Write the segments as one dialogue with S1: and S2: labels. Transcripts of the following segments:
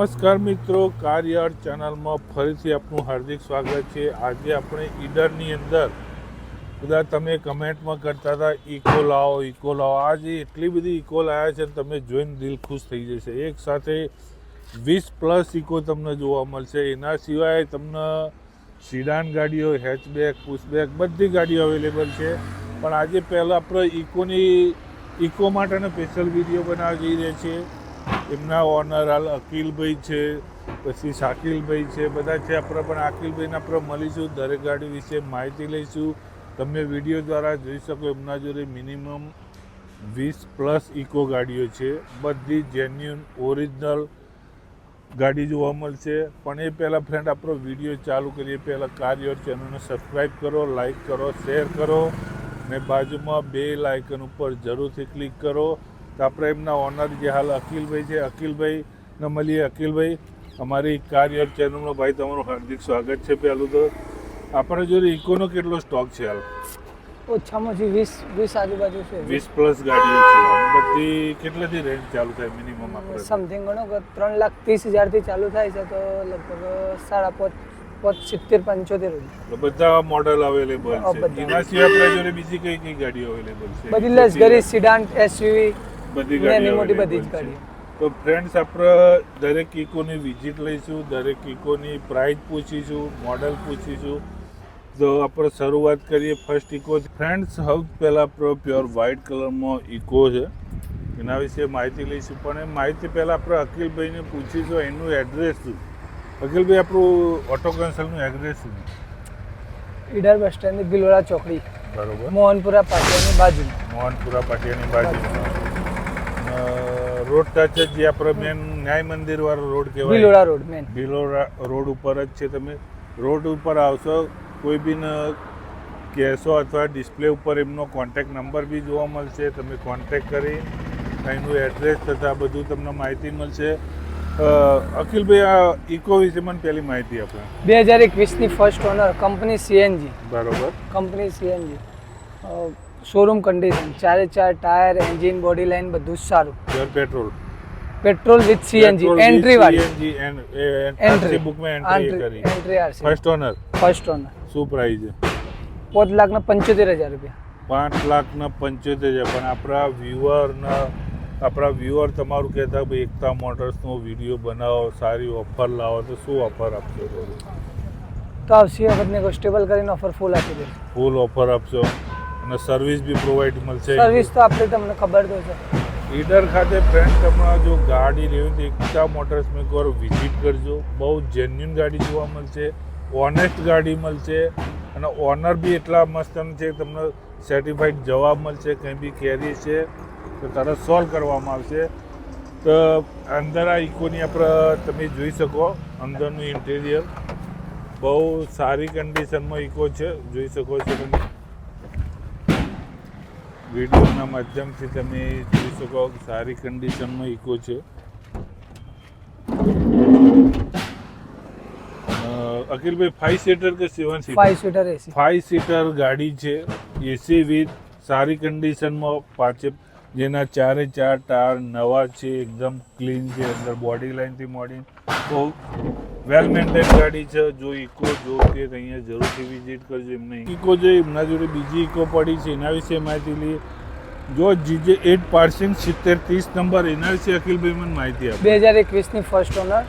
S1: નમસ્કાર મિત્રો, કાર્યર ચેનલમાં ફરીથી આપનું હાર્દિક સ્વાગત છે. આજે આપણે ઈડરની અંદર બધા તમે કમેન્ટમાં કરતા હતા ઇકો લાવો. આજે એટલી બધી ઇકો લાવ્યા છે તમે જોઈને દિલ ખુશ થઈ જશે. એક સાથે 20+ ઇકો તમને જોવા મળશે. એના સિવાય તમને સિડાન ગાડીઓ, હેચબેક, પુશબેક બધી ગાડીઓ અવેલેબલ છે. પણ આજે પહેલાં આપણે ઇકો માટેનો સ્પેશિયલ વિડીયો બનાવવા જઈ રહ્યા છીએ. એમના ઓનર હાલ અકિલભાઈ છે, પછી શાકિલભાઈ છે, બધા છે આપણે. પણ અકિલભાઈને આપણે મળીશું, દરેક ગાડી વિશે માહિતી લઈશું. તમે વિડીયો દ્વારા જોઈ શકો એમના જોડે મિનિમમ 20+ ઇકો ગાડીઓ છે. બધી જેન્યુન ઓરિજિનલ ગાડી જોવા મળશે. પણ એ પહેલાં ફ્રેન્ડ આપણો વિડીયો ચાલુ કરીએ પહેલાં કાર્યર ચેનલને સબસ્ક્રાઈબ કરો, લાઈક કરો, શેર કરો ને બાજુમાં બેલ આઇકન ઉપર જરૂરથી ક્લિક કરો. તો આપણે એમના ઓનર જે હાલ અકિલભાઈ છે, અકિલભાઈને મળીએ. અકિલભાઈ, અમારી કાર્યર ચેનલનો ભાઈ તમારું હાર્દિક સ્વાગત છે. પહેલું તો આપણે જોડે ઇકોનો કેટલો સ્ટોક છે હાલ?
S2: ઓછામાં ઓછી 20 આજુબાજુ છે.
S1: 20+ ગાડીઓ છે. બધી કેટલાથી રેન્જ ચાલુ થાય મિનિમમ? આપણે
S2: સમથિંગ ગણો કે 3,30,000 થી ચાલુ થાય છે, તો લગભગ 5.75
S1: બધા મોડલ અવેલેબલ છે. એના સિવાય આપણે જોડે બીજી કઈ ગાડીઓ અવેલેબલ છે?
S2: બધી લક્ઝરી, સિડાન, એસયુવી,
S1: બધી ગાડીઓ
S2: મોટી બધી જ
S1: છે.
S2: ગાડીઓ.
S1: તો ફ્રેન્ડ્સ, આપણે દરેક ઇકોની વિઝિટ લઈશું, દરેક ઇકોની પ્રાઇસ પૂછીશું, મોડલ પૂછીશું. તો આપણે શરૂઆત કરીએ ફર્સ્ટ ઇકો. ફ્રેન્ડ્સ, સૌથી પહેલાં આપણો પ્યોર વ્હાઇટ કલરમાં ઇકો છે, એના વિશે માહિતી લઈશું. પણ એ માહિતી પહેલાં આપણે અકિલભાઈને પૂછીશું એનું એડ્રેસ શું. અકિલભાઈ, આપણું ઓટો કન્સલ્ટનું એડ્રેસ શું?
S2: ઈડર બસ સ્ટેન્ડની ભિલોડા ચોકડી,
S1: બરોબર,
S2: મોહનપુરા પાટિયાની બાજુ.
S1: મોહનપુરા પાટિયાની બાજુ રોડ ટચ જ, જે આપણે મેન ન્યાય મંદિર વાળો રોડ કહેવાય,
S2: Bhiloda road main.
S1: Bhiloda road ઉપર જ છે. તમે રોડ ઉપર આવશો, કોઈ બી કહેશો અથવા ડિસ્પ્લે ઉપર એમનો કોન્ટેક્ટ નંબર બી જોવા મળશે. તમે કોન્ટેક્ટ કરી એનું એડ્રેસ તથા બધું તમને માહિતી મળશે. અકિલભાઈ, આ ઇકો વિશે મને પહેલી માહિતી આપો.
S2: 2021ની ફર્સ્ટ ઓનર, કંપની સીએનજી.
S1: બરોબર,
S2: company CNG, showroom condition, 4 tyre, engine, body line બધું જ સારું. પેટ્રોલ વિથ સીએનજી, એન્ટ્રી વાળી.
S1: એન્ટ્રી બુકમાં એન્ટ્રી કરી. First owner. શું પ્રાઇસ છે?
S2: 5,75,000 રૂપિયા.
S1: 5,75,000. પણ આપણા વ્યુઅર તમારું કહેતા ભાઈ એકતા મોટર્સનો વિડીયો બનાવો, સારી ઓફર લાવો, તો શું ઓફર આપશો?
S2: તો આવશે વખત નેગોશિયેબલ કરીને ઓફર ફૂલ આપી દે.
S1: ફૂલ ઓફર આપશો અને સર્વિસ બી પ્રોવાઈડ મળશે.
S2: સર્વિસ તો આપણે તમને ખબર તો છે.
S1: ઈડર ખાતે ફ્રેન્ડ, તમને જો ગાડી લેવી તો એકતા મોટર્સમાં એકવાર વિઝિટ કરજો. બહુ જેન્યુન ગાડી જોવા મળશે, ઓનેસ્ટ ગાડી મળશે અને ઓનર બી એટલા મસ્ત છે. તમને સર્ટિફાઈડ જવાબ મળશે, કંઈ બી કેરી છે તો તરત સોલ્વ કરવામાં આવશે. તો અંદર આ ઇકોની આપણે તમે જોઈ શકો, અંદરનું ઇન્ટિરિયર બહુ સારી કન્ડિશનમાં ઇકો છે, જોઈ શકો છો તમે. વિડીયોના માધ્યમથી તમે જોઈ શકો સારી કન્ડિશનમાં ઇકો છે. અકિલભાઈ, 5 સીટર કે 7 સીટર?
S2: 5 સીટર એસી.
S1: 5 સીટર ગાડી છે, એસી વિથ સારી કન્ડિશનમાં. જેના 4 ટાયર નવા છે, એકદમ ક્લીન છે. અંદર બોડી લાઇનથી મોડી બહુ વેલ મેન્ટેન ગાડી છે. જો ઇકો જો કે અહીંયા જરૂરથી વિઝિટ કરજો. એમને ઇકો જો એમના જોડે બીજી ઇકો પડી છે, એના વિશે માહિતી લઈએ. જો GJ8 પાર્સિંગ 7030 નંબર, એના વિશે અકિલભાઈ મને માહિતી આપો.
S2: 2021ની ફર્સ્ટ ઓનર,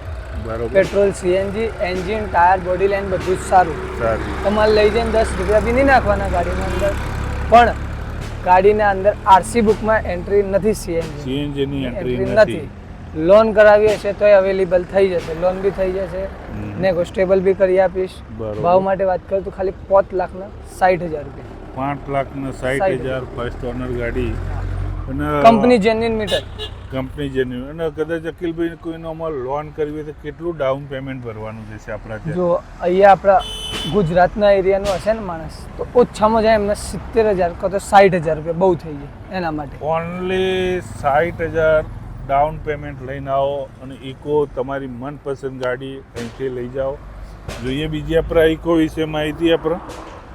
S1: બરોબર.
S2: Petrol, CNG, engine, tyre, body line બધું જ સારું. તમારે લઈ જઈને 10 રૂપિયા બી નહીં નાખવાના ગાડીની અંદર. પણ ગાડીના અંદર આરસી બુકમાં એન્ટ્રી નથી.
S1: સીએનજીની એન્ટ્રી
S2: નથી. લોન કરાવી હશે તો અવેલેબલ થઈ જશે, લોન બી થઈ જશે, નેગોશિયેબલ બી કરી આપીશ. ભાવ માટે વાત કરું તો ખાલી 5,60,000 રૂપિયા.
S1: 5,60,000 ફર્સ્ટ ઓનર ગાડી અને
S2: company genuine meter.
S1: Company genuine. અને કદાચ અકિલભાઈ કોઈનો અમારે લોન કરવી હોય તો કેટલું ડાઉન પેમેન્ટ ભરવાનું થશે આપણા ત્યાં? જો
S2: અહીંયા આપણા ગુજરાતના એરિયાનો હશે ને માણસ, તો ઓછામાં જાય એમને 70,000 કાં તો 60,000 રૂપિયા બહુ થઈ જાય. એના માટે
S1: ઓનલી 60,000 ડાઉન પેમેન્ટ લઈને આવો અને ઇકો તમારી મનપસંદ ગાડી અહીંથી લઈ જાઓ. જોઈએ બીજી આપણે ઇકો વિશે માહિતી આપણે.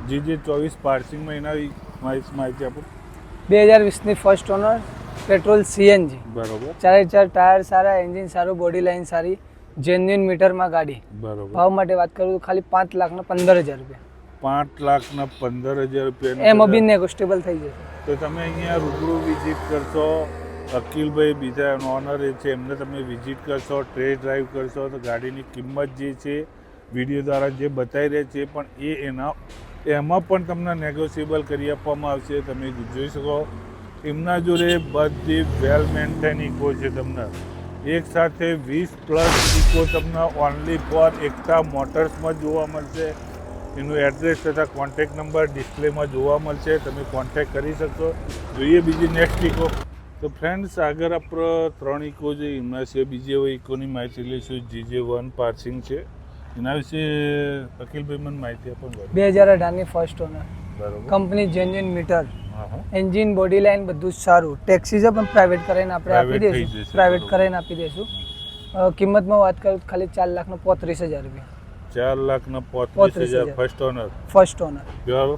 S1: GJ24 પાર્સિંગમાં એના માહિતી આપો.
S2: 2020ની ફર્સ્ટ ઓનર, પેટ્રોલ, સીએનજી.
S1: બરોબર.
S2: 4 ટાયર સારા, એન્જિન સારું, બોડી લાઇન સારી, જેન્યુઇન મીટરમાં ગાડી.
S1: બરોબર.
S2: ભાવ માટે વાત કરું તો ખાલી 5,15,000 રૂપિયા.
S1: 5,15,000 રૂપિયા.
S2: એમાં બી નેગોશિયેબલ થઈ જશે.
S1: તો તમે અહીંયા રૂબરૂ વિઝિટ કરશો, અકિલભાઈ બીજા ઓનર છે એમને તમે વિઝિટ કરશો, ટેસ્ટ ડ્રાઈવ કરશો, તો ગાડીની કિંમત જે છે વિડીયો દ્વારા જે બતાવી રહ્યા છે પણ એમાં પણ તમને નેગોશિયેબલ કરી આપવામાં આવશે. તમે જોઈ શકો એમના જોડે બધી વેલ મેન્ટેન ઇકો છે. તમને એક સાથે 20+ ઇકો તમને ઓનલી ફોર એકતા મોટર્સમાં જોવા મળશે. એનું એડ્રેસ તથા કોન્ટેક નંબર ડિસ્પ્લેમાં જોવા મળશે. તમે કોન્ટેક કરી શકશો. જોઈએ બીજી નેક્સ્ટ ઇકો. તો ફ્રેન્ડ્સ આગળ આપણે 3 ઇકો જે એમના છે બીજી હવે ઇકોની માહિતી લઈશું. GJ1 પાર્સિંગ છે એના વિશે અકિલભાઈ મને માહિતી આપો.
S2: 2018ની ફર્સ્ટ ઓનર.
S1: બરાબર.
S2: Company genuine meter, engine body line બધું જ સારું. ટેક્સી છે પણ પ્રાઇવેટ કરીને આપણે આપી દઈશું. પ્રાઇવેટ કરીને આપી દઈશું. કિંમતમાં વાત કરું તો ખાલી 4,35,000 રૂપિયા.
S1: 4,35,000 first honour.
S2: First honour.
S1: Pure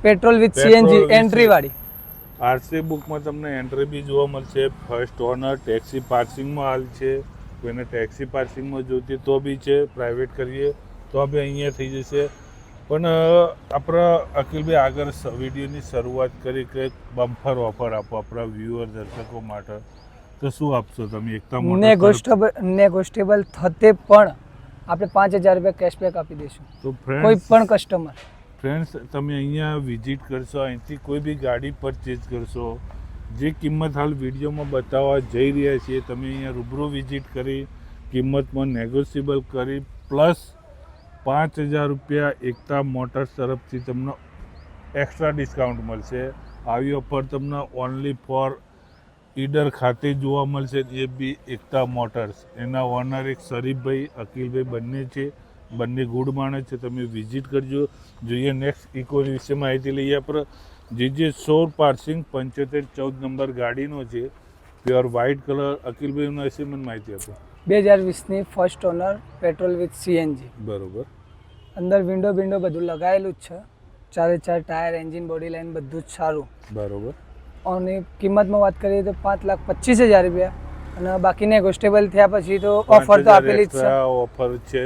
S2: petrol with CNG entry વાળી.
S1: આરસી બુકમાં તમને એન્ટ્રી બી જોવા મળશે. ફર્સ્ટ ઓનર ટેક્સી પાર્સિંગમાં હાલ છે. કોઈને ટેક્સી પાર્સિંગમાં જોઈતી તો બી છે, પ્રાઇવેટ કરીએ તો બી અહીંયા થઈ જશે. પણ આપણે અકિલભાઈ આગળ વિડીયોની શરૂઆત કરી કે બમ્પર ઓફર આપો આપણા વ્યુઅર દર્શકો માટે, તો શું આપશો તમે? એકતા
S2: નેગોશિયેબલ થતે પણ આપણે 5,000 રૂપિયા કેશબેક આપી દઈશું.
S1: તો
S2: કોઈ પણ કસ્ટમર.
S1: ફ્રેન્ડ્સ તમે અહીંયા વિઝિટ કરશો, અહીંથી કોઈ બી ગાડી પરચેઝ કરશો, જે કિંમત હાલ વિડીયોમાં બતાવવા જઈ રહ્યા છીએ તમે અહીંયા રૂબરૂ વિઝિટ કરી કિંમતમાં નેગોશિયેબલ કરી પ્લસ 5,000 રૂપિયા એકતા મોટર્સ તરફથી તમને એક્સ્ટ્રા ડિસ્કાઉન્ટ મળશે. આવી ઓફર તમને ઓનલી ફોર ઈડર ખાતે જોવા મળશે. એ બી એકતા મોટર્સ. એના ઓનર એક શરીફભાઈ, અકિલભાઈ બંને છે. બંને ગુડ માણસ છે. તમે વિઝિટ કરજો. જોઈએ નેક્સ્ટ ઇકો વિશે માહિતી લઈએ આપણે. GJ16 પાર્સિંગ 7514 નંબર ગાડીનો છે. Pure white colour. અકિલભાઈના વિશે મને માહિતી આપો.
S2: 2020ની first owner, petrol with CNG.
S1: બરોબર.
S2: અંદર વિન્ડો બધું લગાવેલું જ છે. 4 ટાયર, એન્જિન બોડી લાઇન બધું જ સારું.
S1: બરોબર.
S2: અને કિંમતમાં વાત કરીએ તો 5,25,000 રૂપિયા. અને બાકી નેગોશિયેબલ થયા પછી તો ઓફર તો આપેલી જ છે.
S1: ઓફર છે.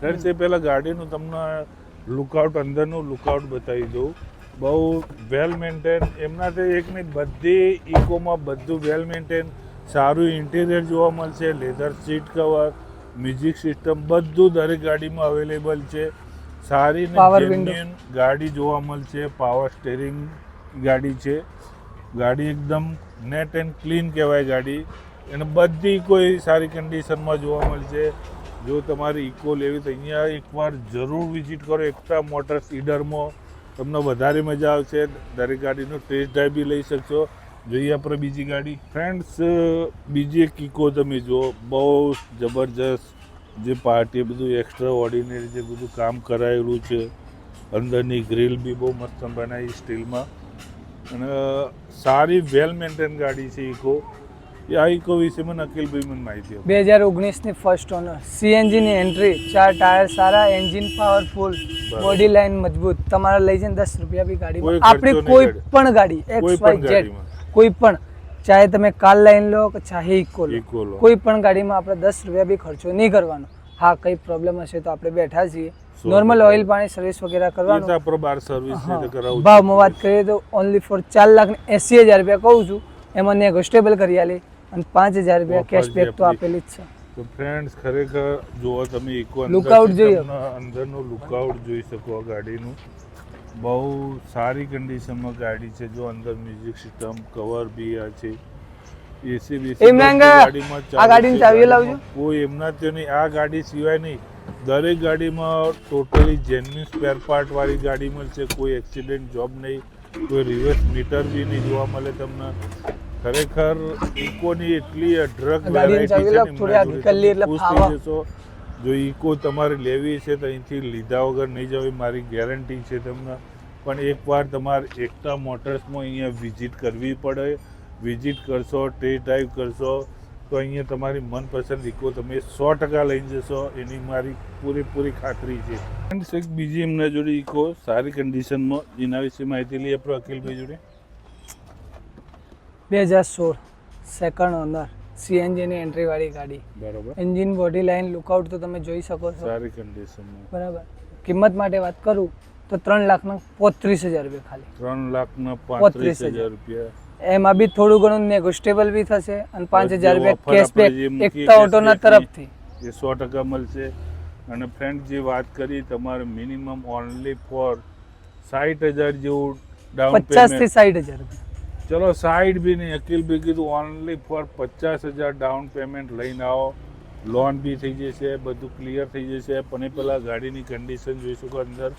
S1: ફ્રેન્ડ્સ એ પહેલાં ગાડીનું તમને લુકઆઉટ, અંદરનું લુકઆઉટ બતાવી દઉં. બહુ વેલ મેન્ટેન. એમનાથી એક નહીં, બધી ઇકોમાં બધું વેલ મેન્ટેન. સારું ઇન્ટિરિયર જોવા મળશે. Leather seat cover, music system બધું દરેક ગાડીમાં અવેલેબલ છે. સારી જેન્યુઇન ગાડી જોવા મળશે. પાવર સ્ટેરિંગ ગાડી છે. ગાડી એકદમ નેટ એન્ડ ક્લીન કહેવાય ગાડી. અને બધી કોઈ સારી કન્ડિશનમાં જોવા મળશે. જો તમારી ઇકો લેવી તો અહીંયા એકવાર જરૂર વિઝિટ કરો એકતા મોટર્સ ઈડરમાં. તમને વધારે મજા આવશે. દરેક ગાડીનો ટેસ્ટ ડ્રાઈવ બી લઈ શકશો. જોઈએ આપણે બીજી ગાડી. ફ્રેન્ડ્સ બીજી એક ઇકો તમે જુઓ, બહુ જબરજસ્ત. જે પાર્ટી બધું એક્સ્ટ્રા ઓર્ડિનરી જે બધું કામ કરાયેલું છે. અંદરની ગ્રીલ બી બહુ મસ્ત બનાવી સ્ટીલમાં. અને સારી વેલ મેન્ટેન ગાડી છે ઇકો. આ ઇકો વિશે મને અકિલભાઈ મને માહિતી આપો.
S2: 2019ની ફર્સ્ટ ઓનર, CNG ની એન્ટ્રી, 4 ટાયર સારા, એન્જિન પાવરફુલ, બોડી લાઇન મજબૂત. તમારે લઈ જઈને 10 રૂપિયા બી ગાડી આપણી કોઈ પણ ગાડી XYZ કોઈ પણ, ચાહે તમે કાર લાઈન લો કે ચાહે ઇકો લો, કોઈ પણ ગાડીમાં આપણે 10 રૂપિયા બી ખર્ચો નહીં કરવાનો. હા, કઈ પ્રોબ્લેમ હશે તો આપણે બેઠા છીએ. નોર્મલ ઓઇલ પાણી સર્વિસ વગેરે કરવાનું. ભાવમાં વાત કરીએ તો ઓનલી ફોર 4,80,000 રૂપિયા કહું છું. એમાં નેગોશિયેબલ કરી આલી અને 5,000 રૂપિયા કેશબેક તો આપેલી જ છે.
S1: તો ફ્રેન્ડ્સ ખરેખર જુઓ તમે ઇકો
S2: લુકઆઉટ જોઈએ,
S1: અંદરનું લુકઆઉટ જોઈ શકો ગાડીનું. બહુ સારી કન્ડિશનમાં ગાડી છે. જો અંદર મ્યુઝિક સિસ્ટમ, કવર બી આ છે, એસી બીસી ગાડીમાં
S2: આ ગાડીની ચાવી લાવજો.
S1: કોઈ એમના તો નહીં. આ ગાડી સિવાય નહીં, દરેક ગાડીમાં ટોટલી જેન્યુઇન સ્પેર પાર્ટ વાળી ગાડી મળશે. કોઈ એક્સિડન્ટ જોબ નહીં, કોઈ રિવર્સ મીટર બી નહીં જોવા મળે તમને. ખરેખર ઇકોની એટલી અઢળક વેરાયટી છે. જો ઇકો તમારે લેવી છે તો અહીંથી લીધા વગર નહીં જવી, મારી ગેરંટી છે તમને. પણ એકવાર તમારે એકતા મોટર્સમાં અહીંયા વિઝિટ કરવી પડે. વિઝિટ કરશો, ટેસ્ટ ડ્રાઈવ કરશો તો અહીંયા તમારી મનપસંદ ઇકો તમે 100% લઈ જશો. એની મારી પૂરેપૂરી ખાતરી છે. ફ્રેન્ડ્સ એક બીજી એમના જોડે ઇકો સારી કન્ડિશનમાં, એના વિશે માહિતી લઈએ આપણે અકિલભાઈ જોડે.
S2: 2016 સેકન્ડ ઓનર, CNG ની એન્ટ્રી વાળી ગાડી.
S1: બરોબર,
S2: એન્જિન બોડી લાઇન લુકઆઉટ તો તમે જોઈ શકો છો.
S1: સારી કન્ડિશનમાં.
S2: બરાબર. કિંમત માટે વાત કરું તો 3,35,000 રૂપિયા ખાલી.
S1: 3,35,000 રૂપિયા.
S2: એમાં બી થોડું ઘણું નેગોશિયેબલ બી થશે અને 5,000 રૂપિયા
S1: offer
S2: કેશબેક
S1: આપણે જે મૂકી
S2: એકતા ઓટોના
S1: cashback ની,
S2: તરફથી.
S1: એ 100% મળશે. અને ફ્રેન્ડ જે વાત કરી તમારે મિનિમમ ઓનલી ફોર 60,000 જેવું ડાઉન
S2: 50 થી
S1: પેમેન્ટ.
S2: 60,000 રૂપિયા.
S1: ચલો 60 બી નહીં, અકિલ બી કીધું ઓનલી ફોર 50,000 ડાઉન પેમેન્ટ લઈને આવો. લોન બી થઈ જશે, બધું ક્લિયર થઈ જશે. પણ એ પહેલાં ગાડીની કન્ડિશન જોઈ શકો. અંદર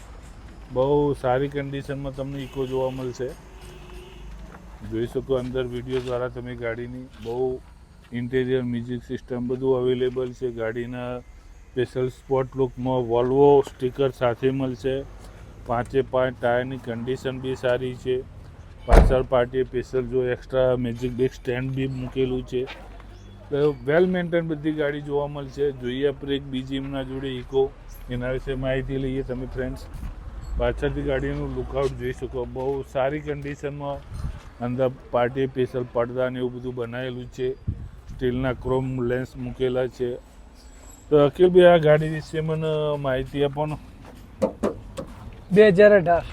S1: બહુ સારી કન્ડિશનમાં તમને ઇકો જોવા મળશે. જોઈ શકો અંદર વિડીયો દ્વારા તમે ગાડીની બહુ ઇન્ટેરિયર મ્યુઝિક સિસ્ટમ બધું અવેલેબલ છે. ગાડીના સ્પેશિયલ સ્પોર્ટ લુકમાં વોલ્વો સ્ટીકર સાથે મળશે. 5 ટાયરની કન્ડિશન બી સારી છે. પાછળ પાર્ટી સ્પેશિયલ જો એક્સ્ટ્રા મેજિક બ્રેક સ્ટેન્ડ બી મૂકેલું છે. વેલ મેન્ટેન બધી ગાડી જોવા મળશે. જોઈએ આપણે એક બીજી એમના જોડે ઇકો, એના વિશે માહિતી લઈએ. તમે ફ્રેન્ડ્સ પાછળથી ગાડીનું લુકઆઉટ જોઈ શકો. બહુ સારી કન્ડિશનમાં અંદર પાર્ટી સ્પેશિયલ પડદા ને એવું બધું બનાવેલું છે. સ્ટીલના ક્રોમ લેન્સ મૂકેલા છે. તો અખિલભાઈ આ ગાડી વિશે મને માહિતી આપો ને.
S2: 2018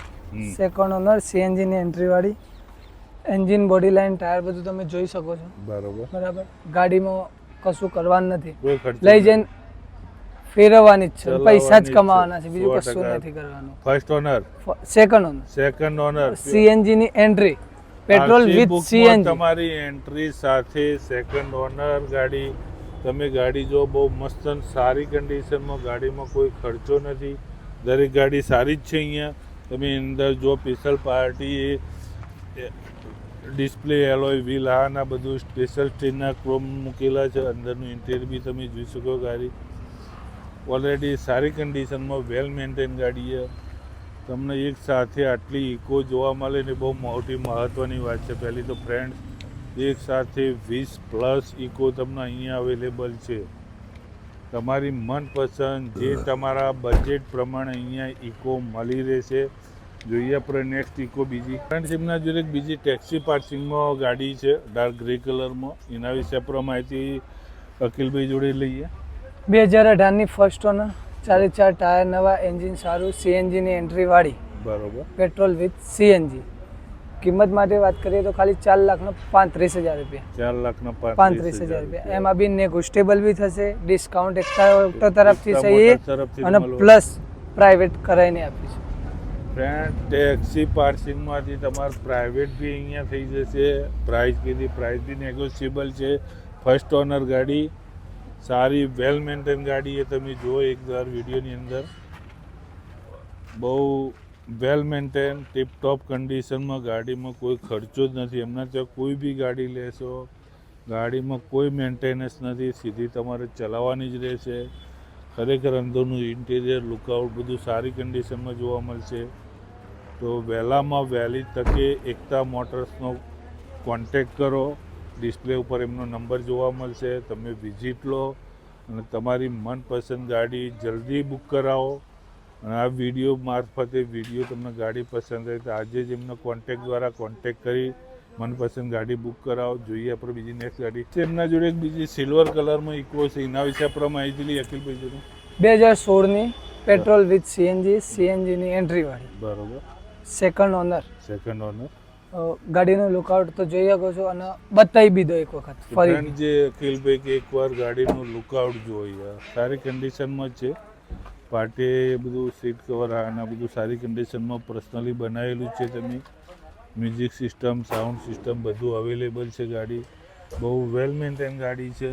S2: સેકન્ડ ઓનર CNG ની એન્ટ્રી વાળી. એન્જિન બોડી લાઇન ટાયર બધું તમે જોઈ શકો છો.
S1: બરોબર,
S2: બરાબર. ગાડીમાં કશું કરવાનું નથી,
S1: કોઈ ખર્ચો
S2: લઈ જઈને ફેરવવાની જ છે,
S1: ચલાવવાની
S2: પૈસા જ
S1: જ છે.
S2: કમાવાના છે, બીજું
S1: 100%
S2: કશું નથી કરવાનું.
S1: First owner,
S2: second owner
S1: second owner,
S2: CNG ની એન્ટ્રી, પેટ્રોલ
S1: RC
S2: વિથ
S1: bookમાં
S2: CNG.
S1: તમારી એન્ટ્રી સાથે સેકન્ડ ઓનર ગાડી. તમે ગાડી જો બહુ મસ્ત અને સારી કન્ડિશનમાં. ગાડીમાં કોઈ ખર્ચો નથી. દરેક ગાડી સારી જ છે. અહીંયા તમે અંદર જો special party display alloy wheel આના બધું સ્પેશિયલ સ્ટીલના ક્રોમ મૂકેલા છે. અંદરનું ઇન્ટિરિયર બી તમે જોઈ શકો. ગાડી ઓલરેડી સારી કન્ડિશનમાં વેલ મેન્ટેન ગાડી છે. તમને એક સાથે આટલી ઇકો જોવા મળે ને બહુ મોટી મહત્ત્વની વાત છે. પહેલી તો ફ્રેન્ડ્સ એક સાથે 20+ ઇકો તમને અહીંયા અવેલેબલ છે. તમારી મનપસંદ જે તમારા બજેટ પ્રમાણે અહીંયા ઇકો મળી રહેશે. જોઈએ આપણે નેક્સ્ટ ઇકો બીજી. ફ્રેન્ડ્સ એમના જોડે એક બીજી ટેક્સી પાર્કિંગમાં ગાડી છે ડાર્ક ગ્રે કલરમાં. એના વિશે આપણે માહિતી અખિલભાઈ જોડે લઈએ.
S2: 2018 ની ફર્સ્ટ ઓનર, 4 ટાયર નવા, એન્જિન સારું, CNG ની એન્ટ્રી વાળી,
S1: બરોબર,
S2: પેટ્રોલ વિથ CNG. કિંમત માટે વાત કરીએ તો ખાલી 4,35,000 રૂપિયા.
S1: 4,35,000
S2: રૂપિયા. એમાં બી નેગોશિયેબલ બી થશે. ડિસ્કાઉન્ટ એકતા ઓટો તરફથી
S1: એકતા
S2: છે
S1: મોટર્સ તરફથી
S2: અને
S1: મળવાનું.
S2: પ્લસ પ્રાઇવેટ કરાવીને આપીશું.
S1: ફ્રેન્ડ ટેક્સી પાર્કિંગમાંથી તમારે પ્રાઇવેટ બી અહીંયા થઈ જશે. પ્રાઇસ કીધી, પ્રાઇસ બી નેગોશિયેબલ છે. ફર્સ્ટ ઓનર ગાડી, સારી વેલ મેન્ટેન ગાડી એ તમે જુઓ એકવાર વિડીયોની અંદર. બહુ વેલ મેન્ટેન ટીપટોપ કન્ડિશનમાં. ગાડીમાં કોઈ ખર્ચો જ નથી. એમના ત્યાં કોઈ બી ગાડી લેશો ગાડીમાં કોઈ મેન્ટેનન્સ નથી. સીધી તમારે ચલાવવાની જ રહેશે. ખરેખર અંદરનું ઇન્ટિરિયર લુકઆઉટ બધું સારી કન્ડિશનમાં જોવા મળશે. તો વહેલામાં વહેલી તકે એકતા મોટર્સનો કોન્ટેક કરો. ડિસ્પ્લે ઉપર એમનો નંબર જોવા મળશે. તમે વિઝિટ લો અને તમારી મનપસંદ ગાડી જલ્દી બુક કરાવો. અને આ વિડીયો મારફતે વિડીયો તમને ગાડી પસંદ આવે તો આજે જ એમનો કોન્ટેક દ્વારા કોન્ટેક કરી મનપસંદ ગાડી બુક કરાવો. જોઈએ આપણે બીજી નેક્સ્ટ ગાડી. એમના જોડે એક બીજી સિલ્વર કલરમાં ઇકો છે. એના વિશે આપણે માહિતી લઈએ અખિલભાઈ જોડે.
S2: 2016 ની પેટ્રોલ વિથ CNG ની એન્ટ્રી વાળી,
S1: બરોબર,
S2: સેકન્ડ ઓનર.
S1: Second honour.
S2: ગાડીનું લુકઆઉટ તો જોઈ શકો છો અને બતાવી બી દો એક વખત ફરી.
S1: ફ્રેન્ડ જે અખિલભાઈ કે એકવાર ગાડીનું લુકઆઉટ જોઈએ. સારી કન્ડિશનમાં જ છે. પાર્ટીએ બધું સીટ કવર આના બધું સારી કન્ડિશનમાં પર્સનલી બનાવેલું છે. તમે મ્યુઝિક સિસ્ટમ, સાઉન્ડ સિસ્ટમ બધું અવેલેબલ છે. ગાડી બહુ વેલ મેન્ટેન ગાડી છે.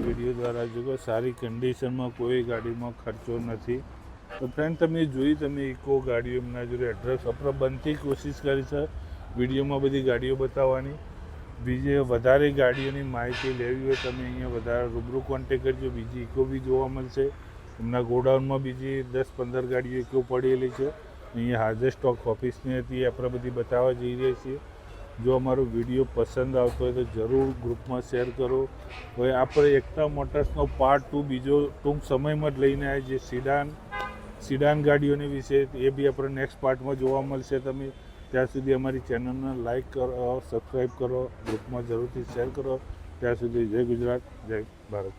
S1: વિડીયો દ્વારા જો સારી કન્ડિશનમાં, કોઈ ગાડીમાં ખર્ચો નથી. તો ફ્રેન્ડ તમે જોઈ, તમે ઇકો ગાડીઓ એમના જોડે એડ્રેસ આપણે બનતી કોશિશ કરી છે વિડીયોમાં બધી ગાડીઓ બતાવવાની. બીજે વધારે ગાડીઓની માહિતી લેવી હોય તમે અહીંયા વધારે રૂબરૂ કોન્ટેક કરજો. બીજી ઇકો બી જોવા મળશે. એમના ગોડાઉનમાં બીજી 10-15 ગાડીઓ ઇકો પડેલી છે. અહીંયા હાજર સ્ટોક ઓફિસની હતી આપણે બધી બતાવવા જઈ રહ્યા છીએ. જો અમારો વિડીયો પસંદ આવતો હોય તો જરૂર ગ્રુપમાં શેર કરો. હવે આપણે એકતા મોટર્સનો પાર્ટ 2 બીજો ટૂંક સમયમાં જ લઈને આવ્યા જે સિડાન ગાડીઓની વિશે. એ બી આપણે નેક્સ્ટ પાર્ટમાં જોવા મળશે. તમે ત્યાં સુધી અમારી ચેનલને લાઇક કરો, સબસ્ક્રાઈબ કરો, ગ્રુપમાં જરૂરથી શેર કરો. ત્યાં સુધી જય ગુજરાત, જય ભારત.